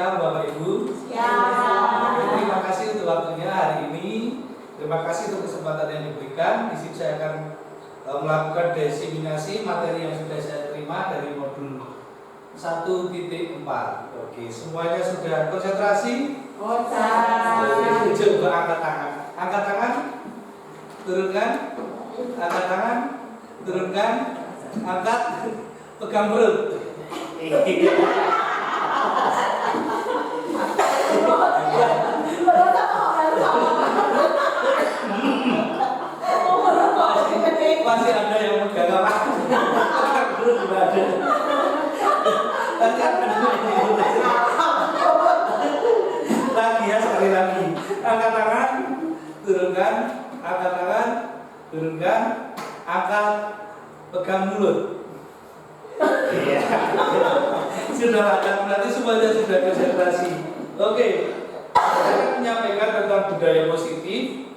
siang Bapak Ibu. Siang. Terima kasih untuk waktunya hari ini. Terima kasih untuk kesempatan yang diberikan. Di sini saya akan melakukan diseminasi materi yang sudah saya terima dari modul 1.4. Oke, semuanya sudah konsentrasi? Konsentrasi. Coba angkat tangan. Angkat tangan. Turunkan. Angkat tangan. Turunkan. Angkat. Pegang perut. Masih ada yang megang apa? Perut juga ada. Lagi ya, sekali lagi. Angkat tangan, turunkan. Angkat tangan, turunkan. Angkat, pegang mulut. Iya. Sudah ada, berarti semuanya sudah konsentrasi. Oke, saya akan menyampaikan tentang budaya positif,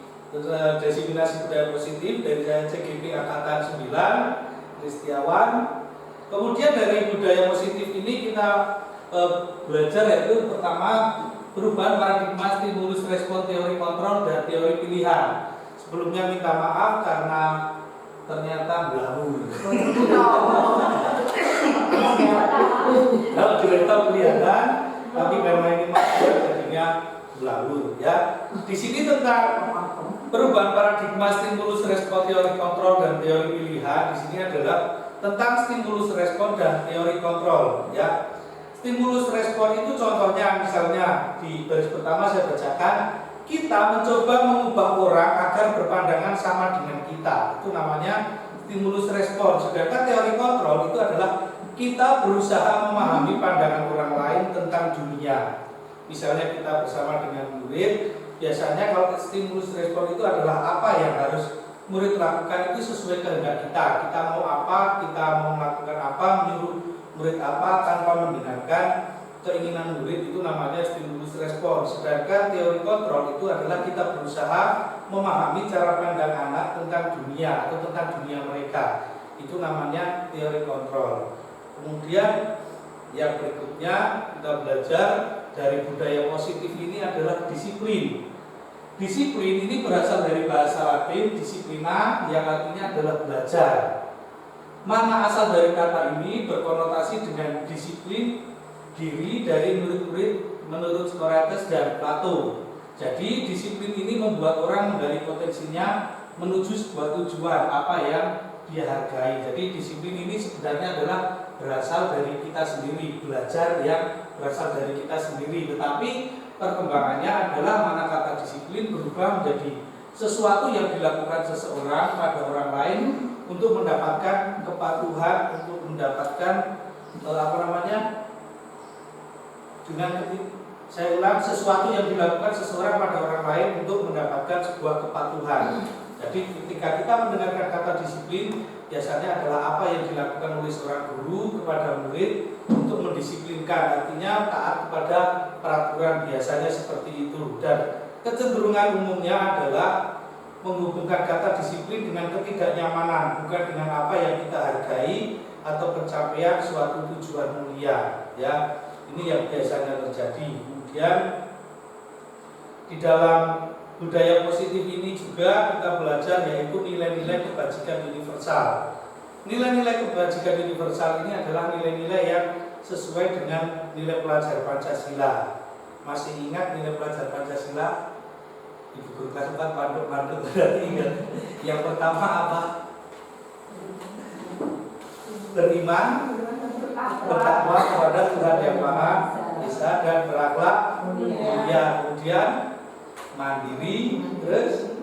diseminasi budaya positif dari saya CGP Angkatan 9, Kristiawan. Kemudian dari budaya positif ini kita belajar yaitu pertama perubahan paradigma stimulus respon teori kontrol dan teori pilihan. Sebelumnya minta maaf karena ternyata blawur. Kalau di laptop kelihatan, tapi karena ini masih jadinya blawur ya. Di sini tentang perubahan paradigma stimulus respon teori kontrol dan teori pilihan. Di sini adalah tentang stimulus respon dan teori kontrol ya. Stimulus respon itu contohnya misalnya di baris pertama saya bacakan, kita mencoba mengubah orang agar berpandangan sama dengan kita. Itu namanya stimulus respon. Sedangkan teori kontrol itu adalah kita berusaha memahami pandangan orang lain tentang dunia. Misalnya kita bersama dengan murid, biasanya kalau stimulus respon itu adalah apa yang harus murid lakukan itu sesuai kehendak kita. Kita mau apa, kita mau melakukan apa, menyuruh murid apa tanpa mendengarkan keinginan murid, itu namanya stimulus respon. Sedangkan teori kontrol itu adalah kita berusaha memahami cara pandang anak tentang dunia atau tentang dunia mereka. Itu namanya teori kontrol. Kemudian yang berikutnya kita belajar dari budaya positif ini adalah disiplin. Disiplin ini berasal dari bahasa Latin disiplina yang artinya adalah belajar. Mana asal dari kata ini berkonotasi dengan disiplin diri dari murid-murid menurut Socrates dan Plato. Jadi disiplin ini membuat orang menggali potensinya menuju sebuah tujuan apa yang dia hargai. Jadi disiplin ini sebenarnya adalah berasal dari kita sendiri, belajar yang berasal dari kita sendiri. Tetapi perkembangannya adalah mana kata disiplin berubah menjadi sesuatu yang dilakukan seseorang pada orang lain untuk mendapatkan kepatuhan, untuk mendapatkan saya ulang, sesuatu yang dilakukan seseorang pada orang lain untuk mendapatkan sebuah kepatuhan. Jadi ketika kita mendengarkan kata disiplin, biasanya adalah apa yang dilakukan oleh seorang guru kepada murid untuk mendisiplinkan, artinya taat kepada peraturan, biasanya seperti itu. Dan kecenderungan umumnya adalah menghubungkan kata disiplin dengan ketidaknyamanan, bukan dengan apa yang kita hargai atau pencapaian suatu tujuan mulia ya. Ini yang biasanya terjadi. Kemudian di dalam budaya positif ini juga kita belajar yaitu nilai-nilai kebajikan universal. Nilai-nilai kebajikan universal ini adalah nilai-nilai yang sesuai dengan nilai pelajar Pancasila. Masih ingat nilai pelajar Pancasila? Ibu guru kelas 4 panduk-panduk berarti ingat. Yang pertama apa? Beriman, bertakwa kepada Tuhan Yang Maha Esa dan berakhlak mulia. Kemudian mandiri, terus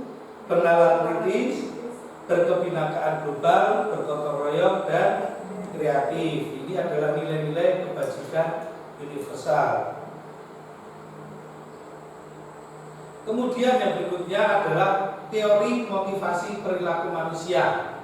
bernalar kritis, berkebinakaan global, bergotong royong dan kreatif. Ini adalah nilai-nilai kebajikan universal. Kemudian yang berikutnya adalah teori motivasi perilaku manusia.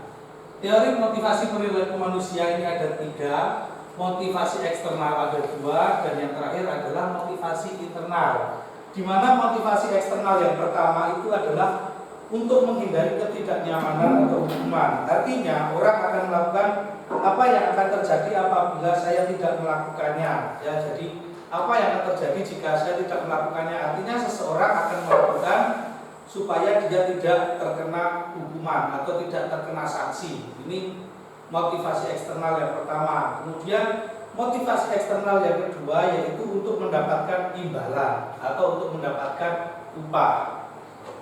Teori motivasi perilaku manusia ini ada 3. Motivasi eksternal ada 2, dan yang terakhir adalah motivasi internal. Di mana motivasi eksternal yang pertama itu adalah untuk menghindari ketidaknyamanan atau hukuman. Artinya orang akan melakukan apa yang akan terjadi apabila saya tidak melakukannya. Ya, jadi apa yang akan terjadi jika saya tidak melakukannya? Artinya seseorang akan melakukan supaya dia tidak terkena hukuman atau tidak terkena sanksi. Ini motivasi eksternal yang pertama. Kemudian motivasi eksternal yang kedua yaitu untuk mendapatkan imbalan atau untuk mendapatkan upah.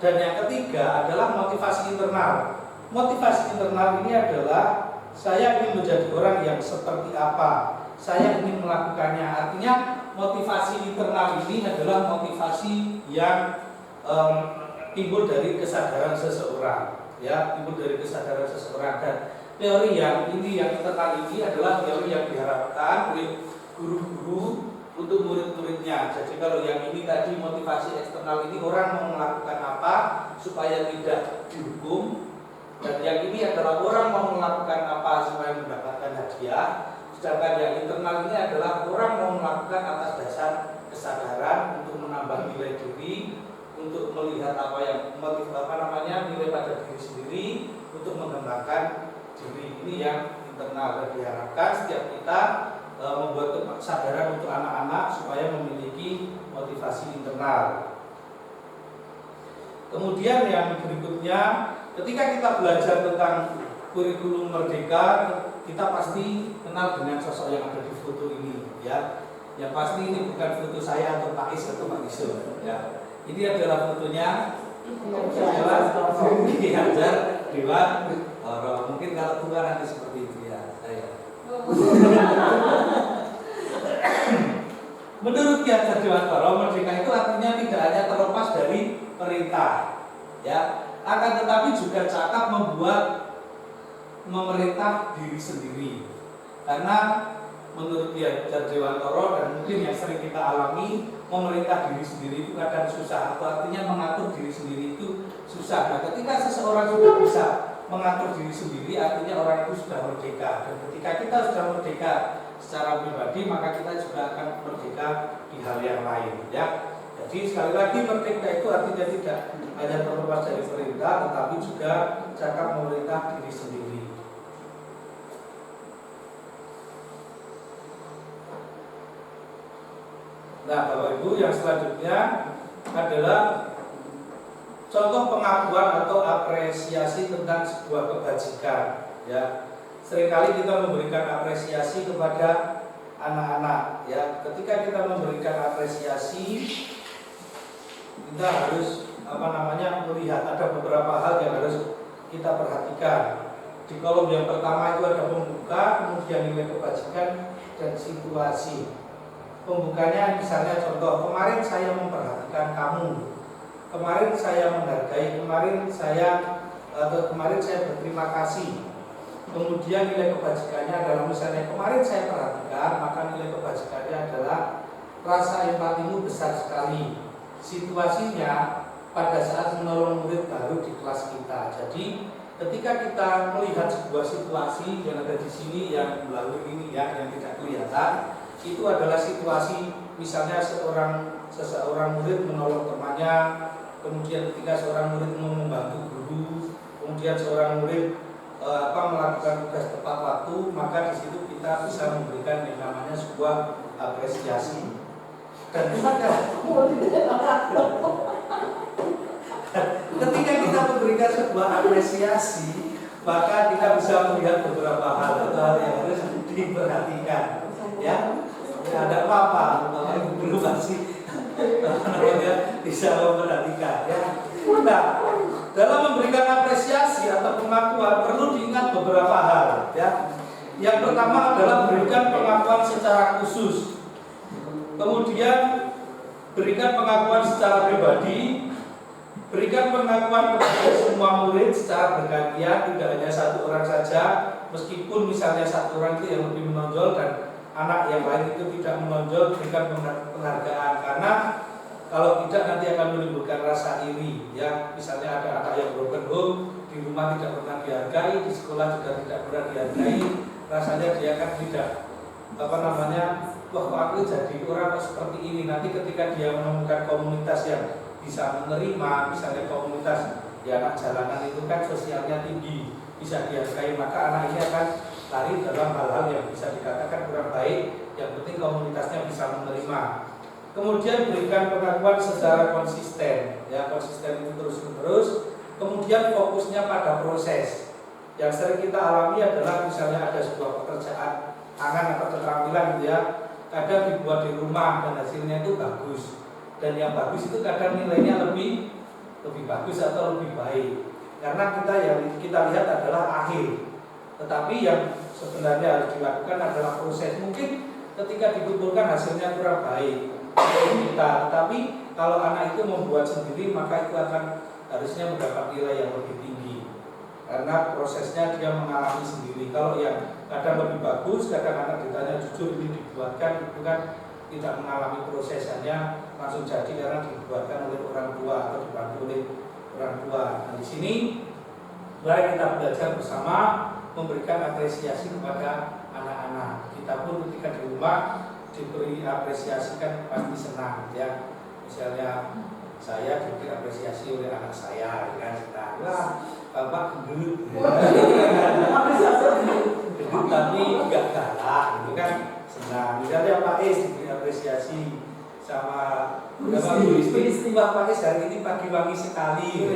Dan yang ketiga adalah motivasi internal. Motivasi internal ini adalah saya ingin menjadi orang yang seperti apa, saya ingin melakukannya. Artinya motivasi internal ini adalah motivasi yang timbul dari kesadaran seseorang, ya, timbul dari kesadaran seseorang. Dan teori yang internal ini adalah teori yang diharapkan oleh guru-guru untuk murid-muridnya. Jadi kalau yang ini tadi motivasi eksternal ini orang mau melakukan apa supaya tidak dihukum, dan yang ini adalah orang mau melakukan apa supaya mendapatkan hadiah. Sedangkan yang internal ini adalah orang mau melakukan atas dasar kesadaran untuk menambah nilai diri, untuk melihat apa yang nilai pada diri sendiri, untuk mengembangkan diri. Ini yang internal. Dan diharapkan setiap kita membuat kesadaran untuk anak-anak supaya memiliki motivasi internal. Kemudian yang berikutnya, ketika kita belajar tentang kurikulum merdeka, kita pasti kenal dengan sosok yang ada di foto ini, ya. Yang pasti ini bukan foto saya atau Pak Is atau Pak Isul, ya. Ini adalah fotonya Ki Hajar Dewantara. Mungkin kalau tua nanti seperti itu ya saya. Menurut Ki Hajar Dewantara, merdeka itu artinya tidak hanya terlepas dari perintah, ya, akan tetapi juga cakap membuat memerintah diri sendiri. Karena menurut Ki Hajar Dewantara dan mungkin yang sering kita alami, memerintah diri sendiri itu kadang susah, atau artinya mengatur diri sendiri itu susah. Nah, ketika seseorang sudah bisa mengatur diri sendiri, artinya orang itu sudah merdeka. Dan ketika kita sudah merdeka secara pribadi, maka kita juga akan merdeka di hal yang lain, ya. Jadi sekali lagi, merdeka itu artinya tidak hanya terlepas dari perintah, tetapi juga cakap memerintah diri sendiri. Nah, Bapak Ibu, yang selanjutnya adalah contoh pengakuan atau apresiasi tentang sebuah kebajikan, ya. Seringkali kita memberikan apresiasi kepada anak-anak, ya. Ketika kita memberikan apresiasi, kita harus melihat ada beberapa hal yang harus kita perhatikan. Di kolom yang pertama itu ada pembuka, kemudian nilai kebajikan dan situasi. Pembukanya misalnya contoh, kemarin saya memperhatikan kamu, kemarin saya menghargai, kemarin saya berterima kasih. Kemudian nilai kebajikannya adalah misalnya kemarin saya perhatikan, maka nilai kebajikannya adalah rasa empatimu besar sekali. Situasinya pada saat menolong murid baru di kelas kita. Jadi ketika kita melihat sebuah situasi yang ada di sini, yang melalui ini ya, yang tidak kelihatan, itu adalah situasi misalnya seseorang murid menolong temannya, kemudian ketika seorang murid mau membantu guru, kemudian seorang murid melakukan tugas tepat waktu, maka di situ kita bisa memberikan yang namanya sebuah apresiasi. Dan ketika kita memberikan sebuah apresiasi, maka kita bisa melihat beberapa hal yang harus diperhatikan, ya. Ada apa-apa, belum pasti bisa memperhatikan, ya. Nah, dalam memberikan apresiasi atau pengakuan perlu diingat beberapa hal, ya. Yang pertama adalah berikan pengakuan secara khusus. Kemudian berikan pengakuan secara pribadi, berikan pengakuan kepada semua murid secara bergantian, tidak hanya satu orang saja. Meskipun misalnya satu orang itu yang lebih menonjol dan anak yang lain itu tidak menonjol, berikan penghargaan. Karena kalau tidak nanti akan menimbulkan rasa iri, ya. Misalnya ada anak yang broken home, di rumah tidak pernah dihargai, di sekolah juga tidak pernah dihargai, rasanya dia akan tidak wah kok aku jadi orang seperti ini. Nanti ketika dia menemukan komunitas yang bisa menerima, misalnya komunitas di anak jalanan itu kan sosialnya tinggi, bisa dihargai, maka anak ini akan lari dalam hal-hal yang bisa dikatakan kurang baik. Yang penting komunitasnya bisa menerima. Kemudian berikan pengakuan secara konsisten, ya konsisten itu terus-menerus. Kemudian fokusnya pada proses. Yang sering kita alami adalah misalnya ada sebuah pekerjaan tangan atau keterampilan gitu ya, kadang dibuat di rumah dan hasilnya itu bagus. Dan yang bagus itu kadang nilainya lebih bagus atau lebih baik. Karena kita lihat adalah akhir. Tetapi yang sebenarnya harus dilakukan adalah proses. Mungkin ketika dikumpulkan hasilnya kurang baik kita, tetapi kalau anak itu membuat sendiri maka itu akan harusnya mendapat nilai yang lebih tinggi karena prosesnya dia mengalami sendiri. Kalau yang kadang lebih bagus, kadang anak ditanya jujur ini dibuatkan, itu kan tidak mengalami proses, hanya langsung jadi karena dibuatkan oleh orang tua atau dibantu oleh orang tua. Nah, di sini mari kita belajar bersama memberikan apresiasi kepada anak-anak. Kita pun ketika di rumah diberi apresiasi kan pasti senang ya. Misalnya saya diberi apresiasi oleh anak saya, kan senang. Wah, bapak gendut, gendut tapi juga galak, gitu kan senang. Misalnya Pak Is diberi apresiasi sama Bu Istri, wah Pak Is hari ini pagi wangi sekali,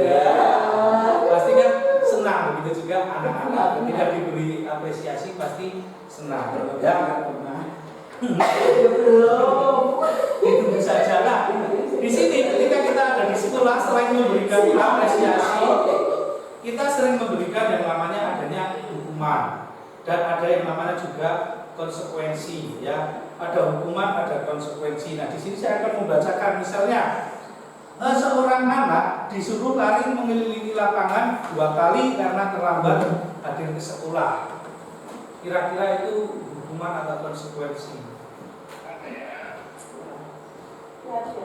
pasti kan senang. Begitu juga anak-anak ketika diberi apresiasi pasti senang. Ya, itu bisa jalan. Di sini ketika kita ada di sekolah, selain memberikan apresiasi, kita sering memberikan yang namanya adanya hukuman dan ada yang namanya juga konsekuensi. Ya, ada hukuman, ada konsekuensi. Nah, di sini saya akan membacakan misalnya seorang anak disuruh lari mengelilingi lapangan 2 kali karena terlambat hadir ke sekolah. Kira-kira itu hukuman atau konsekuensi?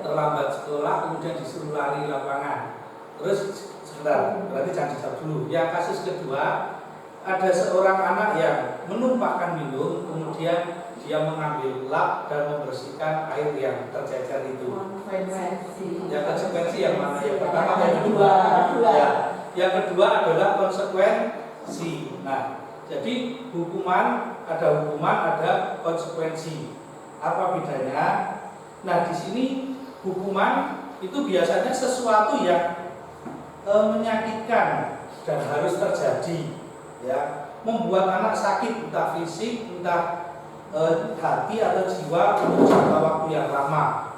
Terlambat sekolah kemudian disuruh lari lapangan. Terus sebentar, berarti jangan dijawab dulu. Yang kasus kedua, ada seorang anak yang menumpahkan minum, kemudian dia mengambil lap dan membersihkan air yang tercecer itu. Yang konsekuensi yang mana? Yang pertama, yang kedua. Ya, yang kedua adalah konsekuensi. Nah, jadi ada hukuman, ada konsekuensi. Apa bedanya? Nah, di sini hukuman itu biasanya sesuatu yang menyakitkan dan harus terjadi, ya, membuat anak sakit entah fisik, entah hati atau jiwa untuk jangka waktu yang lama.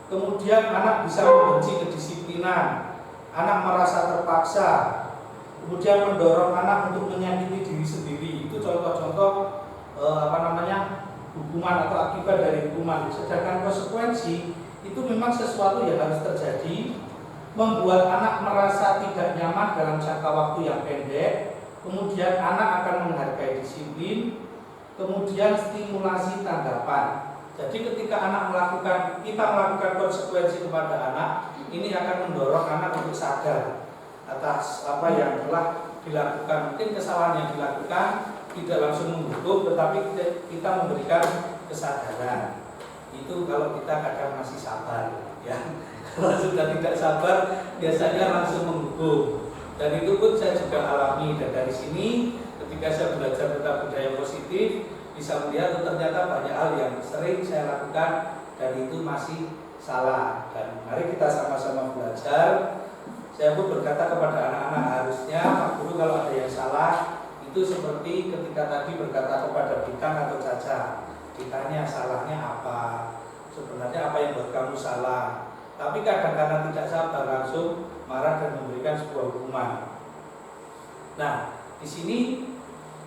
Kemudian anak bisa membenci kedisiplinan, anak merasa terpaksa, kemudian mendorong anak untuk menyakiti diri sendiri. Itu contoh-contoh hukuman atau akibat dari hukuman. Sedangkan konsekuensi itu memang sesuatu yang harus terjadi, membuat anak merasa tidak nyaman dalam jangka waktu yang pendek, kemudian anak akan menghargai disiplin, kemudian stimulasi tanggapan. Jadi ketika kita melakukan konsekuensi kepada anak, ini akan mendorong anak untuk sadar atas apa yang telah dilakukan. Mungkin kesalahan yang dilakukan tidak langsung menghukum, tetapi kita memberikan kesadaran. Itu kalau kita kadang masih sabar, ya. Kalau sudah tidak sabar, biasanya langsung menghukum. Dan itu pun saya juga alami. Dan dari sini, ketika saya belajar tentang budaya positif, bisa melihat ternyata banyak hal yang sering saya lakukan dan itu masih salah. Dan mari kita sama-sama belajar. Saya pun berkata kepada anak-anak, harusnya Pak Guru kalau ada yang salah, itu seperti ketika tadi berkata kepada Bintang atau Caca, ditanya salahnya apa, sebenarnya apa yang buat kamu salah. Tapi kadang karena tidak sabar langsung marah dan memberikan sebuah hukuman. Nah, di sini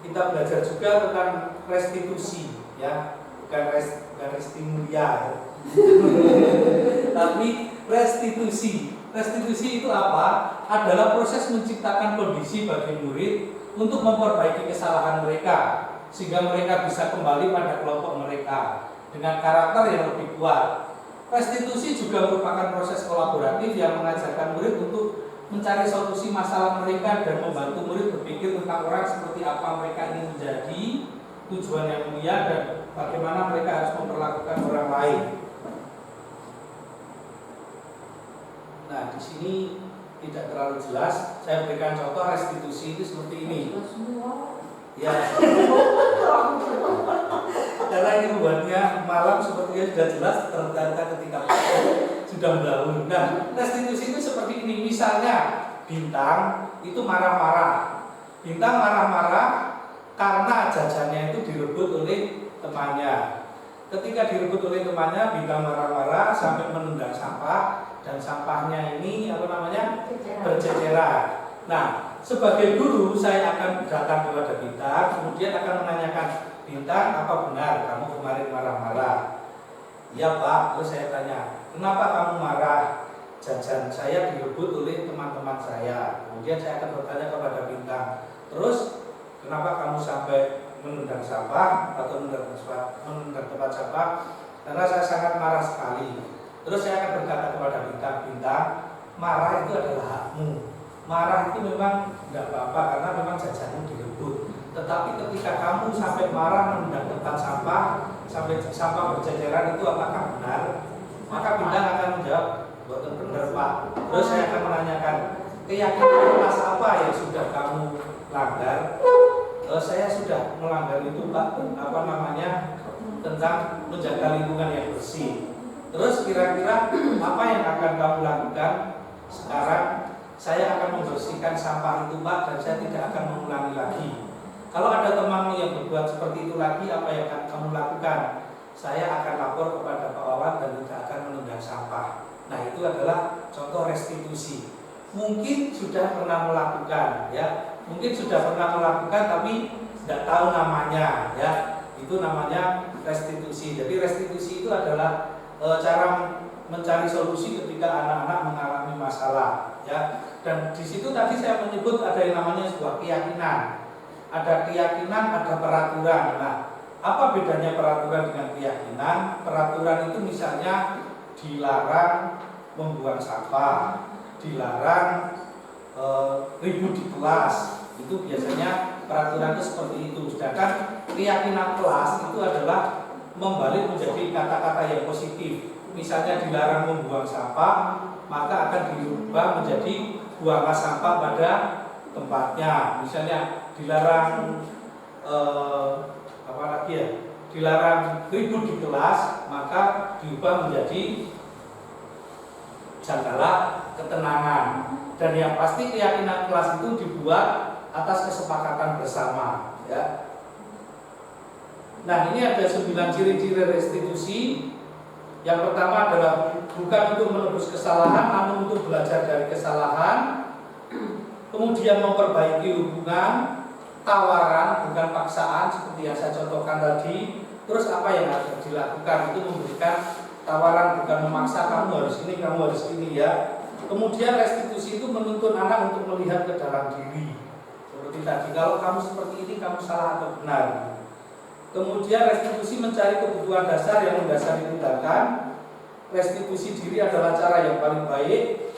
kita belajar juga tentang restitusi, ya, bukan restimulia, ya. Tapi restitusi. Restitusi itu apa? Adalah proses menciptakan kondisi bagi murid untuk memperbaiki kesalahan mereka sehingga mereka bisa kembali pada kelompok mereka dengan karakter yang lebih kuat. Restitusi juga merupakan proses kolaboratif yang mengajarkan murid untuk mencari solusi masalah mereka dan membantu murid berpikir tentang orang seperti apa mereka ingin menjadi, tujuan yang mulia dan bagaimana mereka harus memperlakukan orang lain. Nah, di sini tidak terlalu jelas. Saya berikan contoh restitusi itu seperti ini. Ya. Karena ini membuatnya malam sepertinya sudah jelas tertata ketika sudah berlalu. Nah, restitusi itu seperti ini. Misalnya Bintang itu marah-marah. Bintang marah-marah karena jajannya itu direbut oleh temannya. Ketika direbut oleh temannya, Bintang marah-marah sampai menendang sampah dan sampahnya ini berceceran. Nah, sebagai guru saya akan datang kepada Bintang, kemudian akan menanyakan, Bintang, apa benar kamu kemarin marah-marah? Iya Pak. Terus saya tanya, kenapa kamu marah? Jajan saya direbut oleh teman-teman saya. Kemudian saya akan bertanya kepada Bintang, terus kenapa kamu sampai menendang sampah atau menendang tempat sampah? Karena saya sangat marah sekali. Terus saya akan berkata kepada Bintang, Bintang, marah itu adalah hakmu. Marah itu memang tidak apa-apa karena memang jajanmu direbut. Tetapi ketika kamu sampai marah menendang tempat sampah, sampai sampah berceceran, itu apakah benar? Maka Bintang akan menjawab, betul benar Pak. Terus saya akan menanyakan, keyakinan kelas apa yang sudah kamu langgar? Saya sudah melanggar itu Pak, tentang menjaga lingkungan yang bersih. Terus kira-kira apa yang akan kamu lakukan sekarang? Saya akan membersihkan sampah itu Pak, dan saya tidak akan mengulangi lagi. Kalau ada temanmu yang berbuat seperti itu lagi, apa yang akan kamu lakukan? Saya akan lapor kepada Pak Wawan dan tidak akan menendang sampah. Nah, itu adalah contoh restitusi. Mungkin sudah pernah melakukan, ya. Mungkin sudah pernah melakukan tapi tidak tahu namanya, ya. Itu namanya restitusi. Jadi restitusi itu adalah cara mencari solusi ketika anak-anak mengalami masalah, ya. Dan di situ tadi saya menyebut ada yang namanya sebuah keyakinan. Ada keyakinan, ada peraturan. Nah, apa bedanya peraturan dengan keyakinan? Peraturan itu misalnya dilarang membuang sampah, dilarang ribut di kelas. Itu biasanya peraturan itu seperti itu. Sedangkan keyakinan kelas itu adalah membalik menjadi kata-kata yang positif. Misalnya dilarang membuang sampah, maka akan dirubah menjadi buanglah sampah pada tempatnya. Misalnya dilarang dilarang ribut di kelas, maka diubah menjadi jagalah ketenangan. Dan yang pasti keyakinan kelas itu dibuat atas kesepakatan bersama, ya. Nah, ini ada 9 ciri-ciri restitusi. Yang pertama adalah bukan untuk menebus kesalahan, namun untuk belajar dari kesalahan. Kemudian memperbaiki hubungan, tawaran bukan paksaan seperti yang saya contohkan tadi. Terus apa yang harus dilakukan? Itu memberikan tawaran bukan memaksa, kamu harus ini, kamu harus ini, ya. Kemudian restitusi itu menuntun anak untuk melihat ke dalam diri. Seperti tadi, kalau kamu seperti ini, kamu salah atau benar. Kemudian restitusi mencari kebutuhan dasar yang mendasari tindakan. Restitusi diri adalah cara yang paling baik.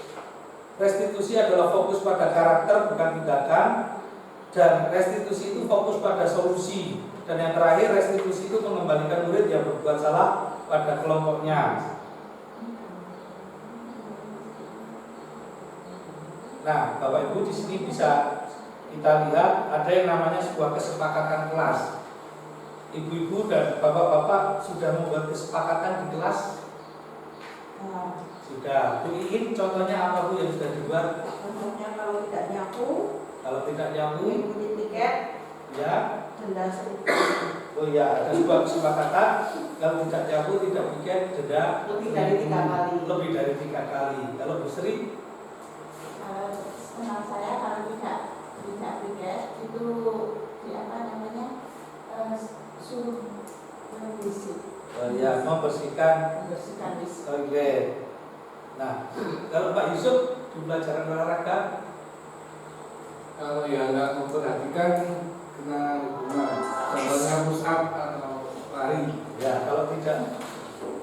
Restitusi adalah fokus pada karakter bukan tindakan. Dan restitusi itu fokus pada solusi. Dan yang terakhir, restitusi itu mengembalikan murid yang berbuat salah pada kelompoknya. Nah, Bapak Ibu di sini bisa kita lihat ada yang namanya sebuah kesepakatan kelas. Ibu-ibu dan bapak-bapak sudah membuat kesepakatan di kelas? Sudah. Bu Iin, contohnya apa Bu yang sudah dibuat? Contohnya kalau tidak nyapu, mengikuti tiket, ya. denda 1.000. Oh ya, ada sebuah kesepakatan kalau tidak nyapu tidak tiket denda Lebih dari 3 kali. Lebih dari 3 kali. Kalau Bu Sri? Senang saya kalau tidak tiket itu suruh WC. Ya, membersihkan WC. toilet. Nah, kalau Pak Yusuf di pelajaran olahraga, kalau yang nggak memperhatikan kena hukuman. Contohnya push up atau lari. ya kalau tidak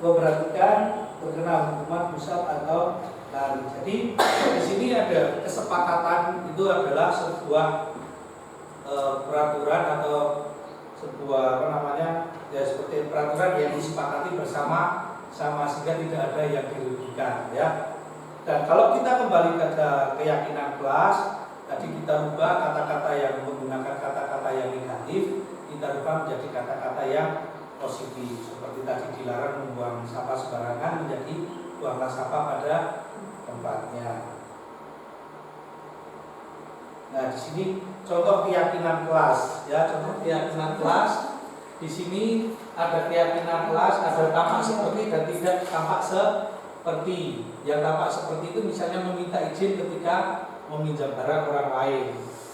memperhatikan terkena hukuman pusat atau lari. Jadi di sini ada kesepakatan, itu adalah sebuah peraturan atau sebuah ya seperti peraturan yang disepakati bersama sehingga tidak ada yang dirugikan, ya. Dan kalau kita kembali ke keyakinan kelas, tadi kita rubah kata-kata yang menggunakan kata-kata yang negatif, kita rubah menjadi kata-kata yang positif. Seperti tadi dilarang membuang sampah sembarangan, menjadi buanglah sampah pada tempatnya. Nah, di sini contoh keyakinan kelas, ya, contoh keyakinan kelas. Di sini ada keyakinan kelas, ada tampak seperti dan tidak tampak seperti. Yang tampak seperti itu misalnya meminta izin ketika meminjam barang orang lain.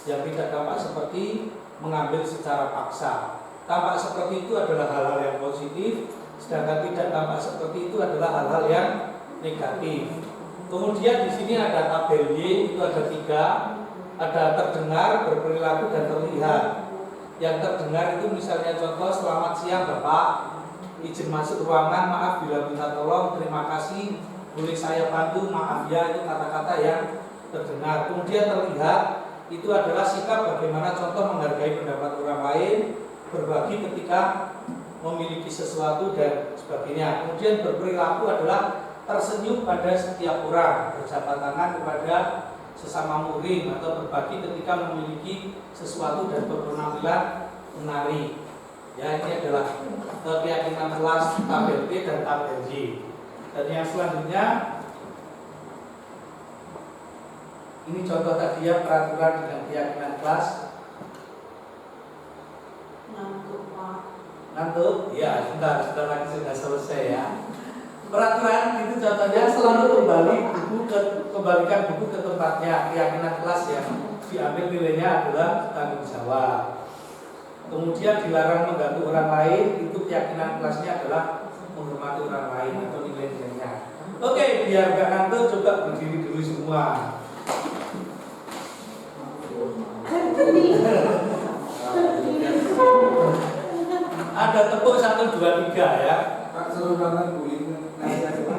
Yang tidak tampak seperti mengambil secara paksa. Tampak seperti itu adalah hal-hal yang positif, sedangkan tidak tampak seperti itu adalah hal-hal yang negatif. Kemudian di sini ada tabel Y, itu ada 3, ada terdengar, berperilaku, dan terlihat. Yang terdengar itu misalnya contoh, selamat siang Bapak, izin masuk ruangan, maaf bila minta tolong, terima kasih, boleh saya bantu, maaf ya, itu kata-kata yang terdengar. Kemudian terlihat itu adalah sikap bagaimana contoh menghargai pendapat orang lain, berbagi ketika memiliki sesuatu dan sebagainya. Kemudian berperilaku adalah tersenyum pada setiap orang, berjabat tangan kepada sesama murim, atau berbagi ketika memiliki sesuatu dan berpenampilan menarik. Ya, ini adalah keyakinan kelas tabel B dan tabel J. Dan yang selanjutnya ini contoh tadi ya, peraturan dengan keyakinan kelas. Ngantuk Pak. Ngantuk? Ya, sebentar lagi sudah selesai ya. Peraturan itu contohnya selalu kembalikan buku ke tempatnya. Keyakinan kelas yang diambil nilainya adalah tanggung jawab. Kemudian dilarang mengganggu orang lain, itu keyakinan kelasnya adalah menghormati orang lain atau nilai-nilainya. Oke, biar gak ngantuk coba berdiri dulu semua. Ada tepuk 1, 2, 3 ya. Pak seru banget guling nasi Pak.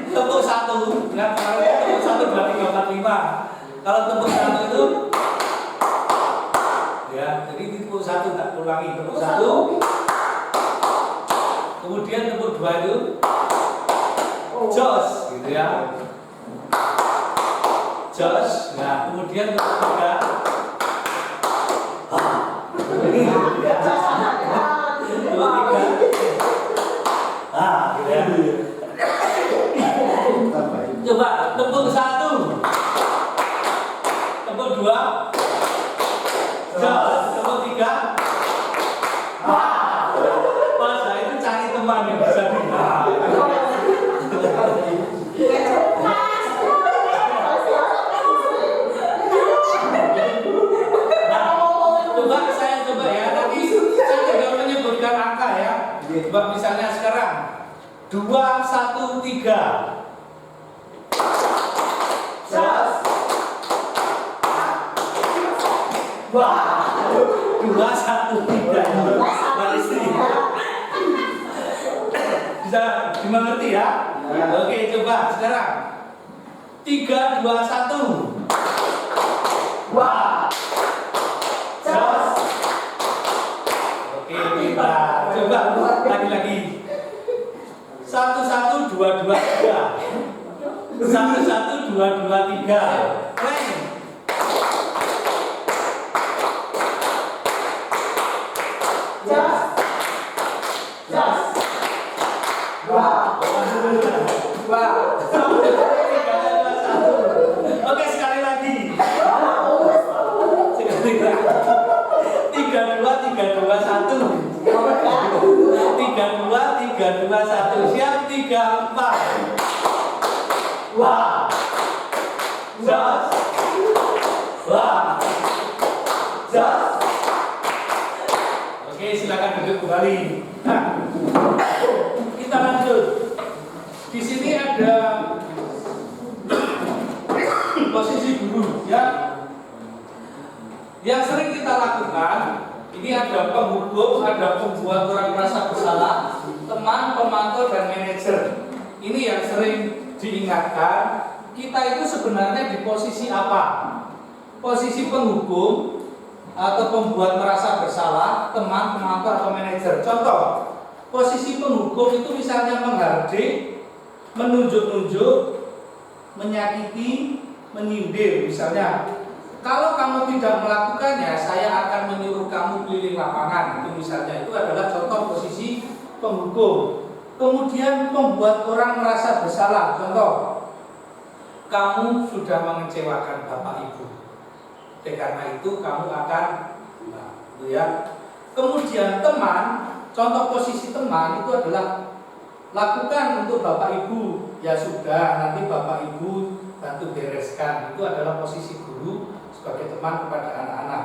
Tepuk 1, nah kalau tepuk 1, 2, 3, 4, 5. Kalau tepuk 1 itu ya, jadi tepuk 1 tak ulangi, tepuk 1. Kemudian tepuk 2 itu jos gitu ya. Jos. Nah, kemudian tepuk 3 gitu ya. Coba tepuk 1, tepuk 2, jos, tepuk 3. Pas itu cari teman yang bisa coba ya, nanti saya tidak menyebutkan angka ya. Coba misalnya sekarang 2, 1, 3. Jos. Wah. 2, 1, 3. Bisa dimengerti ya? Oke, coba sekarang 3, 2, 1. Wah. Jos. Oke, kita coba lagi. 1, 1, 2, 2, 3. 1, 1, 2, 2, 3. Keren. Jos. Jos. Wah. Wah. Oke, sekali lagi. Sekali lagi. 3, 2, 3, 2, 1. 3, 2, 3, 2, 1. Siap, 3, 4. Wah. Jos. Wah. Jos. Oke, silakan duduk kembali. Nah, kita lanjut. Di sini ada posisi guru ya. Yang sering kita lakukan, ini ada penghukum, ada pembuat orang merasa bersalah, teman, pemantau, dan manajer. Ini yang sering diingatkan, kita itu sebenarnya di posisi apa? Posisi penghukum atau pembuat merasa bersalah, teman, pemantau, atau manajer. Contoh, posisi penghukum itu misalnya menghardik, menunjuk-nunjuk, menyakiti, menyindir misalnya. Kalau kamu tidak melakukannya, saya akan menyuruh kamu keliling lapangan. Itu misalnya, itu adalah contoh posisi penghukum. Kemudian membuat orang merasa bersalah. Contoh, kamu sudah mengecewakan bapak ibu. Karena itu kamu akan, nah, itu ya. Kemudian teman, contoh posisi teman itu adalah lakukan untuk bapak ibu. Ya sudah, nanti bapak ibu bantu bereskan. Itu adalah posisi guru sebagai teman kepada anak-anak.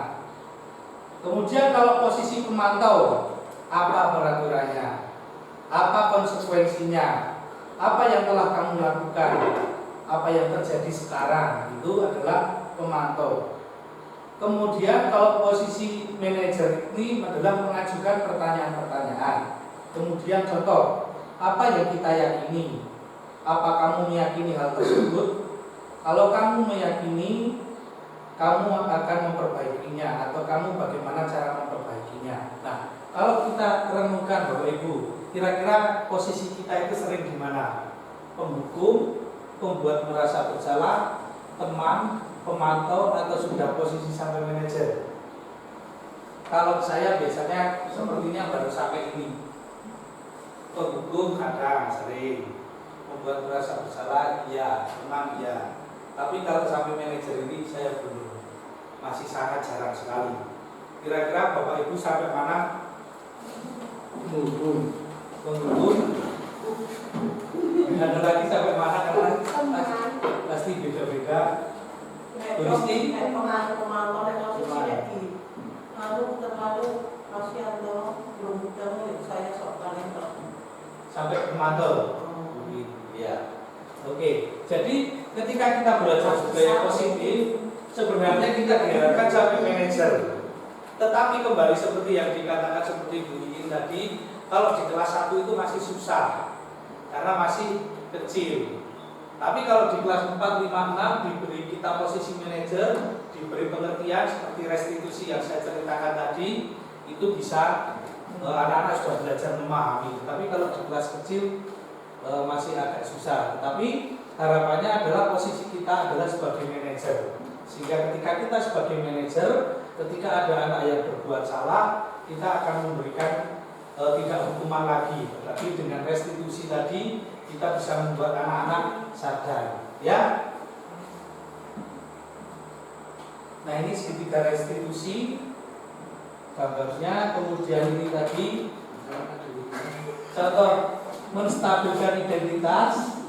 Kemudian kalau posisi pemantau, apa peraturannya? Apa konsekuensinya? Apa yang telah kamu lakukan? Apa yang terjadi sekarang? Itu adalah pemantau. Kemudian kalau posisi manajer ini adalah mengajukan pertanyaan-pertanyaan. Kemudian contoh, apa yang kita yakini? Apa kamu meyakini hal tersebut? Kalau kamu meyakini, kamu akan memperbaikinya, atau kamu bagaimana cara memperbaikinya. Nah, kalau kita renungkan Bapak Ibu, kira-kira posisi kita itu sering di mana? Penghukum, pembuat merasa bersalah, teman, pemantau, atau sudah posisi sampai manajer? Kalau saya biasanya sepertinya baru sampai ini. Penghukum kadang sering, membuat merasa bersalah, iya, teman, iya. Tapi kalau sampai manajer ini saya belum, masih sangat jarang sekali. Kira-kira Bapak Ibu sampai mana? Penghukum. Ada lagi sampai mana? Karena pasti beda-beda. Tulisti? Pemantau dan posisi lagi. Lalu terlalu kasihan dong, belum ketemu saya sok talenta. Sampai pemantau. Ya. Oke. Jadi ketika kita belajar budaya positif, sebenarnya kita diharapkan sampai manajer. Tetapi kembali seperti yang dikatakan seperti Bu Iin tadi, kalau di kelas 1 itu masih susah karena masih kecil. Tapi kalau di kelas 4, 5, 6 diberi kita posisi manajer, diberi pengertian seperti restitusi yang saya ceritakan tadi, itu bisa anak-anak sudah belajar memahami. Tapi kalau di kelas kecil masih agak susah. Tetapi harapannya adalah posisi kita adalah sebagai manajer. Sehingga ketika kita sebagai manajer, ketika ada anak yang berbuat salah, kita akan memberikan tidak hukuman lagi, tapi dengan restitusi tadi kita bisa membuat anak-anak sadar, ya. Nah, ini segitiga restitusi gambarnya. Kemudian ini tadi contoh menstabilkan identitas.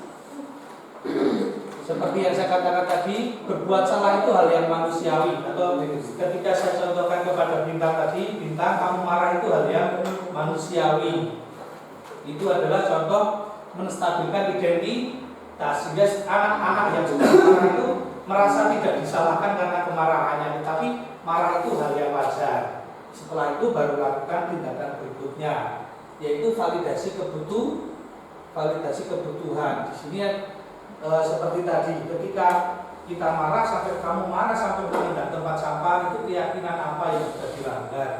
Seperti yang saya katakan tadi, berbuat salah itu hal yang manusiawi. Atau ketika saya contohkan kepada Bintang tadi, Bintang kamu marah itu hal yang manusiawi. Itu adalah contoh menstabilkan identitas. Sehingga anak-anak yang sudah marah itu merasa tidak disalahkan karena kemarahannya, tetapi marah itu hal yang wajar. Setelah itu baru lakukan tindakan berikutnya, yaitu validasi kebutuhan. Di sini seperti tadi, ketika kita marah sampai kamu marah sampai menindak tempat sampah, itu keyakinan apa yang sudah dilanggar.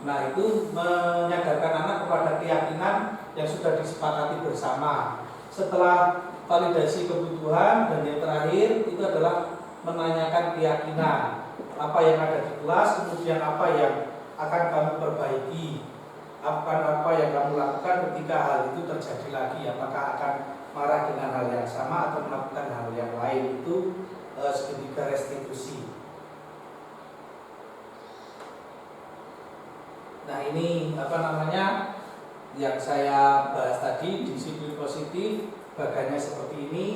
Nah, itu menyadarkan anak kepada keyakinan yang sudah disepakati bersama. Setelah validasi kebutuhan dan yang terakhir itu adalah menanyakan keyakinan apa yang ada di kelas, kemudian apa yang akan kamu perbaiki, apa yang kamu lakukan ketika hal itu terjadi lagi, apakah akan marah dengan hal yang sama atau melakukan hal yang lain. Itu segitiga restitusi. Nah, ini yang saya bahas tadi, disiplin positif, bagannya seperti ini.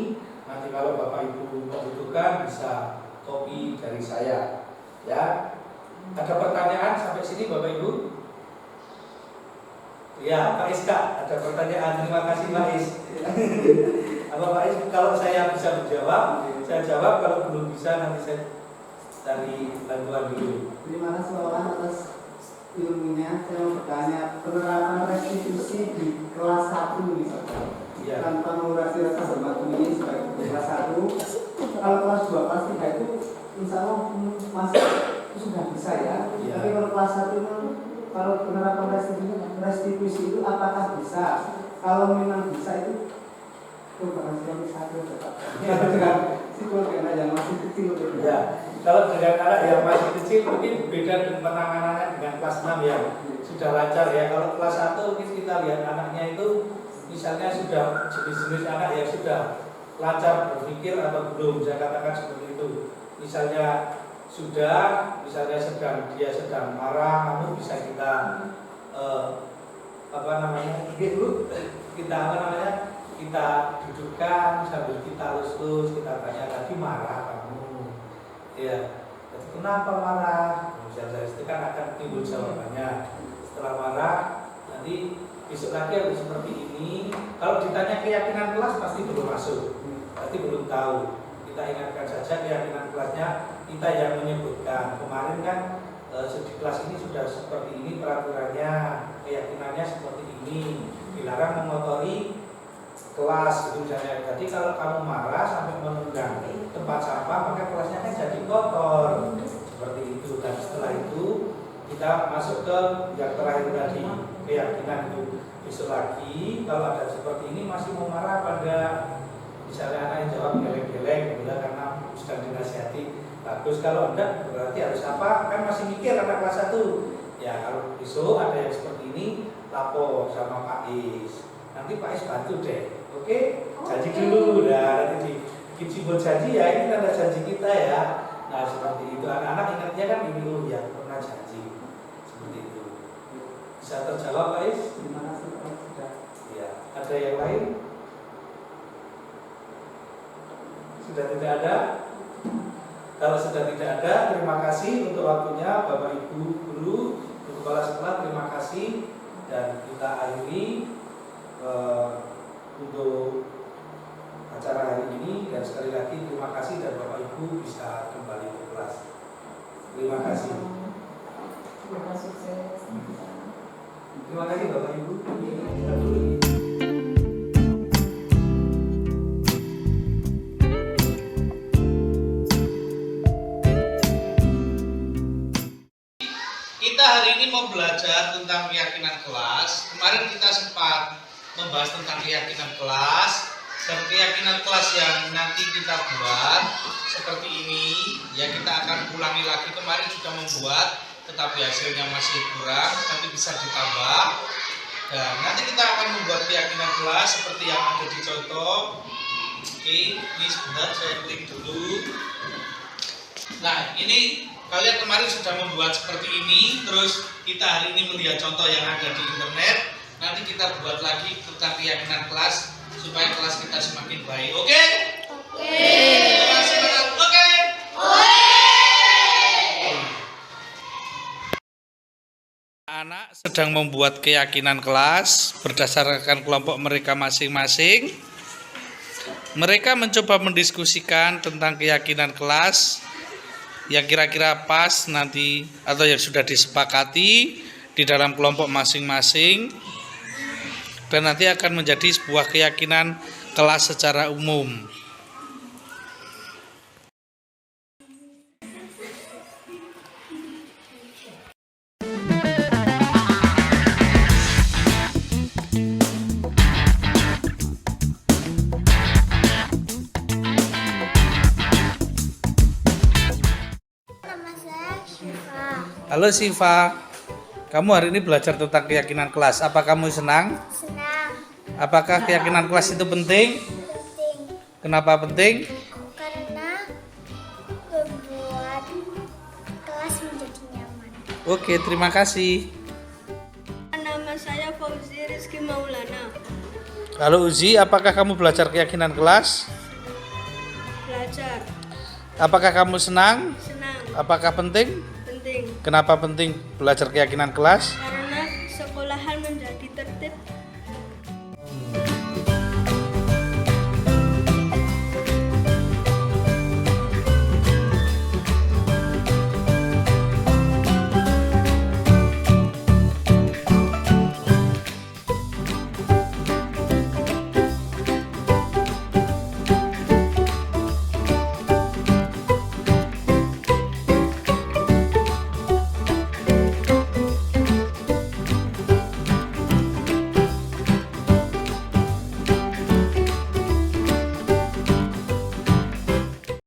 Nanti kalau Bapak Ibu membutuhkan bisa copy dari saya, ya. Ada pertanyaan sampai sini Bapak Ibu? Ya, Pak Iska, ada pertanyaan. Terima kasih Pak Is. Apa Pak Is, kalau saya bisa menjawab, saya jawab. Kalau belum bisa, nanti saya cari bantuan dulu. Terima kasih Bapak atas ilmunya. Saya mau bertanya, penerapan restitusi di kelas 1 misalnya, Ya. tanpa mengurangi rasa hormat ini sebagai kelas 1. Kalau kelas 2, kelas 3 itu insya Allah masih sudah bisa ya. Ya. Tapi kalau kelas 1 itu, kalau penerapan restitusi itu apakah bisa? Kalau memang bisa itu, itu barang sekali satu tetap. psikologi anak yang masih kecil gitu. Ya, kalau dengan anak yang masih kecil mungkin beda dengan penanganannya dengan kelas 6 yang sudah lancar ya. Kalau kelas 1 mungkin kita lihat anaknya itu misalnya sudah jenis-jenis anak yang sudah lancar berpikir atau belum, saya katakan seperti itu. Misalnya dia sedang marah, namun bisa kita kita dudukkan sambil kita lus-lus, kita tanya lagi marah kamu, ya, kenapa marah? Misalnya itu kan akan timbul jawabannya. Setelah marah, nanti besok lagi harus seperti ini. Kalau ditanya keyakinan kelas pasti belum masuk, pasti belum tahu. Kita ingatkan saja keyakinan kelasnya, kita yang menyebutkan. Kemarin kan di kelas ini sudah seperti ini peraturannya, keyakinannya seperti ini, dilarang mengotori kelas gitu misalnya. Jadi kalau kamu marah sampai menendang tempat sampah, maka kelasnya kan jadi kotor seperti itu. Dan setelah itu kita masuk ke yang terakhir tadi, keyakinan itu. Besok lagi kalau ada seperti ini masih mau marah pada misalnya anak yang jawab geleng-geleng gitu, karena sudah dinasihati bagus. Kalau enggak berarti harus apa, kan masih mikir anak kelas 1 ya. Kalau besok ada yang seperti ini, lapor sama Pak Is, nanti Pak Is bantu deh. Oke? Janji dulu, nanti bikin simbol janji ya, ini tanda janji kita ya. Nah seperti itu, anak-anak ingatnya kan ini loh ya, pernah janji seperti itu. Bisa terjawab Pak Is? Terima kasih Pak, sudah. Ya, ada yang lain? Sudah tidak ada? Kalau sudah tidak ada, terima kasih untuk waktunya Bapak Ibu Guru, Guru Kepala Sekolah, terima kasih. Dan kita akhiri untuk acara hari ini. Dan sekali lagi terima kasih dan Bapak Ibu bisa kembali ke kelas. Terima kasih. Semoga sukses. Terima kasih Bapak Ibu. Kita hari ini mau belajar tentang keyakinan kelas. Kemarin kita sempat membahas tentang keyakinan kelas. Dan keyakinan kelas yang nanti kita buat seperti ini, ya kita akan ulangi lagi. Kemarin sudah membuat, tetapi hasilnya masih kurang, nanti bisa ditambah. Dan nanti kita akan membuat keyakinan kelas seperti yang ada di contoh. Oke, ini sebentar saya klik dulu. Nah, ini kalian kemarin sudah membuat seperti ini, terus kita hari ini melihat contoh yang ada di internet. Nanti kita buat lagi tentang keyakinan kelas supaya kelas kita semakin baik. Oke? Oke. Oke. Anak sedang membuat keyakinan kelas berdasarkan kelompok mereka masing-masing. Mereka mencoba mendiskusikan tentang keyakinan kelas yang kira-kira pas nanti atau yang sudah disepakati di dalam kelompok masing-masing, dan nanti akan menjadi sebuah keyakinan kelas secara umum. Halo Siva, kamu hari ini belajar tentang keyakinan kelas. Apa kamu senang? Senang. Apakah keyakinan kelas itu penting? Penting. Kenapa penting? Karena membuat kelas menjadi nyaman. Oke, terima kasih. Nama saya Fauzi Rizky Maulana. Halo Uzi, apakah kamu belajar keyakinan kelas? Belajar. Apakah kamu senang? Senang. Apakah penting? Penting. Kenapa penting belajar keyakinan kelas? Karena